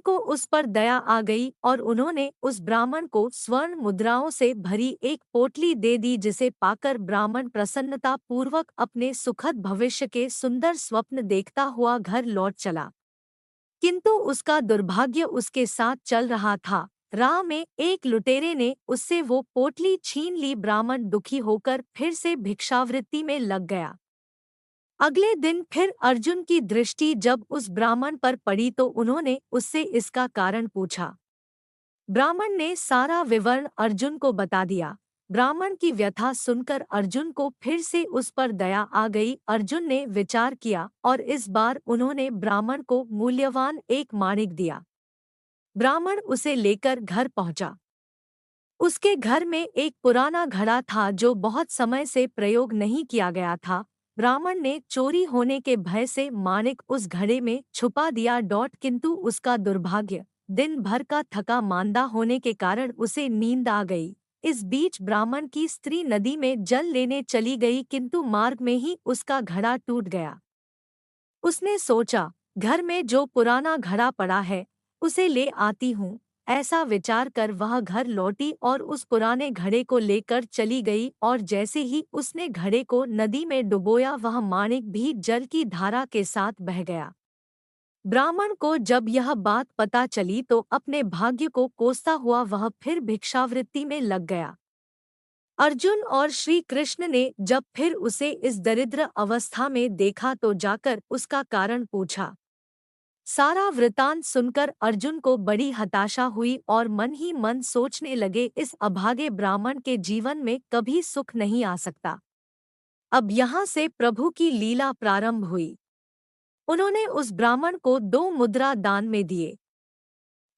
को उस पर दया आ गई और उन्होंने उस ब्राह्मण को स्वर्ण मुद्राओं से भरी एक पोटली दे दी, जिसे पाकर ब्राह्मण प्रसन्नता पूर्वक अपने सुखद भविष्य के सुंदर स्वप्न देखता हुआ घर लौट चला। किंतु उसका दुर्भाग्य उसके साथ चल रहा था। राह में एक लुटेरे ने उससे वो पोटली छीन ली। ब्राह्मण दुखी होकर फिर से भिक्षावृत्ति में लग गया। अगले दिन फिर अर्जुन की दृष्टि जब उस ब्राह्मण पर पड़ी तो उन्होंने उससे इसका कारण पूछा। ब्राह्मण ने सारा विवरण अर्जुन को बता दिया। ब्राह्मण की व्यथा सुनकर अर्जुन को फिर से उस पर दया आ गई। अर्जुन ने विचार किया और इस बार उन्होंने ब्राह्मण को मूल्यवान एक माणिक दिया। ब्राह्मण उसे लेकर घर पहुंचा। उसके घर में एक पुराना घड़ा था जो बहुत समय से प्रयोग नहीं किया गया था। ब्राह्मण ने चोरी होने के भय से माणिक उस घड़े में छुपा दिया। किंतु उसका दुर्भाग्य, दिन भर का थका मांदा होने के कारण उसे नींद आ गई। इस बीच ब्राह्मण की स्त्री नदी में जल लेने चली गई, किंतु मार्ग में ही उसका घड़ा टूट गया। उसने सोचा, घर में जो पुराना घड़ा पड़ा है उसे ले आती हूँ। ऐसा विचार कर वह घर लौटी और उस पुराने घड़े को लेकर चली गई, और जैसे ही उसने घड़े को नदी में डुबोया वह माणिक भी जल की धारा के साथ बह गया। ब्राह्मण को जब यह बात पता चली तो अपने भाग्य को कोसता हुआ वह फिर भिक्षावृत्ति में लग गया। अर्जुन और श्री कृष्ण ने जब फिर उसे इस दरिद्र अवस्था में देखा तो जाकर उसका कारण पूछा। सारा वृतांत सुनकर अर्जुन को बड़ी हताशा हुई और मन ही मन सोचने लगे, इस अभागे ब्राह्मण के जीवन में कभी सुख नहीं आ सकता। अब यहाँ से प्रभु की लीला प्रारंभ हुई। उन्होंने उस ब्राह्मण को 2 मुद्रा दान में दिए।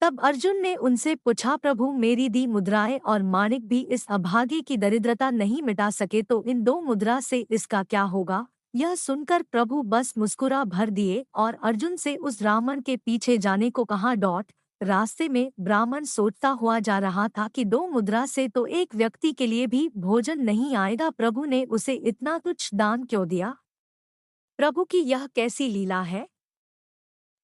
तब अर्जुन ने उनसे पूछा, प्रभु मेरी दी मुद्राएं और माणिक भी इस अभागे की दरिद्रता नहीं मिटा सके तो इन 2 मुद्रा से इसका क्या होगा? यह सुनकर प्रभु बस मुस्कुरा भर दिए और अर्जुन से उस ब्राह्मण के पीछे जाने को कहा। रास्ते में ब्राह्मण सोचता हुआ जा रहा था कि 2 मुद्रा से तो एक व्यक्ति के लिए भी भोजन नहीं आएगा, प्रभु ने उसे इतना तुच्छ दान क्यों दिया? प्रभु की यह कैसी लीला है?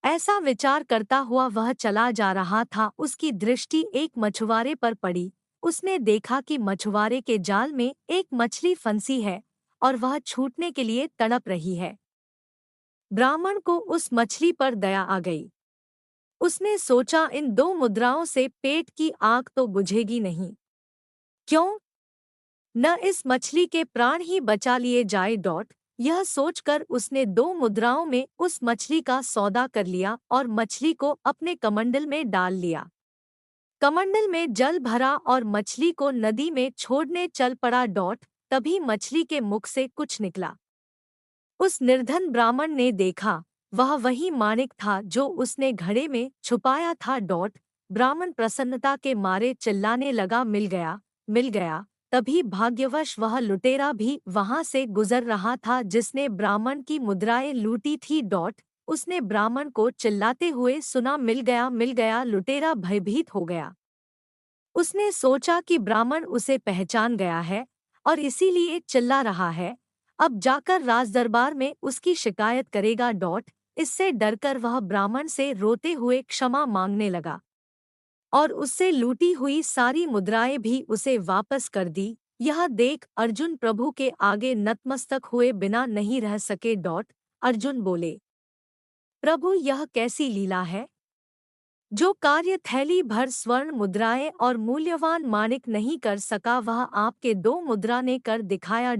ऐसा विचार करता हुआ वह चला जा रहा था। उसकी दृष्टि एक मछुआरे पर पड़ी। उसने देखा कि मछुआरे के जाल में एक मछली फंसी है और वह छूटने के लिए तड़प रही है। ब्राह्मण को उस मछली पर दया आ गई। उसने सोचा, इन 2 मुद्राओं से पेट की आग तो बुझेगी नहीं, क्यों न इस मछली के प्राण ही बचा लिए जाए। यह सोचकर उसने 2 मुद्राओं में उस मछली का सौदा कर लिया और मछली को अपने कमंडल में डाल लिया। कमंडल में जल भरा और मछली को नदी में छोड़ने चल पड़ा। तभी मछली के मुख से कुछ निकला। उस निर्धन ब्राह्मण ने देखा, वह वही माणिक था जो उसने घड़े में छुपाया था। ब्राह्मण प्रसन्नता के मारे चिल्लाने लगा, मिल गया, मिल गया। तभी भाग्यवश वह लुटेरा भी वहां से गुजर रहा था जिसने ब्राह्मण की मुद्राएं लूटी थी। उसने ब्राह्मण को चिल्लाते हुए सुना, मिल गया, मिल गया। लुटेरा भयभीत हो गया। उसने सोचा कि ब्राह्मण उसे पहचान गया है और इसीलिए चिल्ला रहा है। अब जाकर राजदरबार में उसकी शिकायत करेगा। इससे डरकर वह ब्राह्मण से रोते हुए क्षमा मांगने लगा और उससे लूटी हुई सारी मुद्राएं भी उसे वापस कर दी। यह देख अर्जुन प्रभु के आगे नतमस्तक हुए बिना नहीं रह सके। अर्जुन बोले, प्रभु यह कैसी लीला है? जो कार्य थैली भर स्वर्ण मुद्राएं और मूल्यवान माणिक नहीं कर सका वह आपके 2 मुद्रा ने कर दिखाया।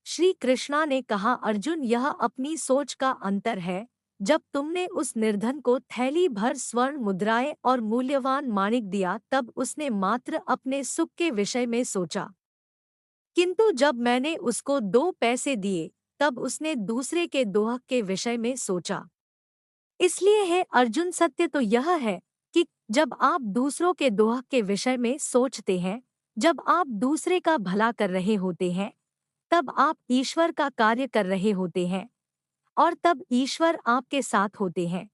श्री कृष्णा ने कहा, अर्जुन यह अपनी सोच का अंतर है। जब तुमने उस निर्धन को थैली भर स्वर्ण मुद्राएं और मूल्यवान माणिक दिया तब उसने मात्र अपने सुख के विषय में सोचा, किंतु जब मैंने उसको 2 पैसे दिए तब उसने दूसरे के दोहक के विषय में सोचा। इसलिए है अर्जुन, सत्य तो यह है कि जब आप दूसरों के दोहक के विषय में सोचते हैं, जब आप दूसरे का भला कर रहे होते हैं, तब आप ईश्वर का कार्य कर रहे होते हैं और तब ईश्वर आपके साथ होते हैं।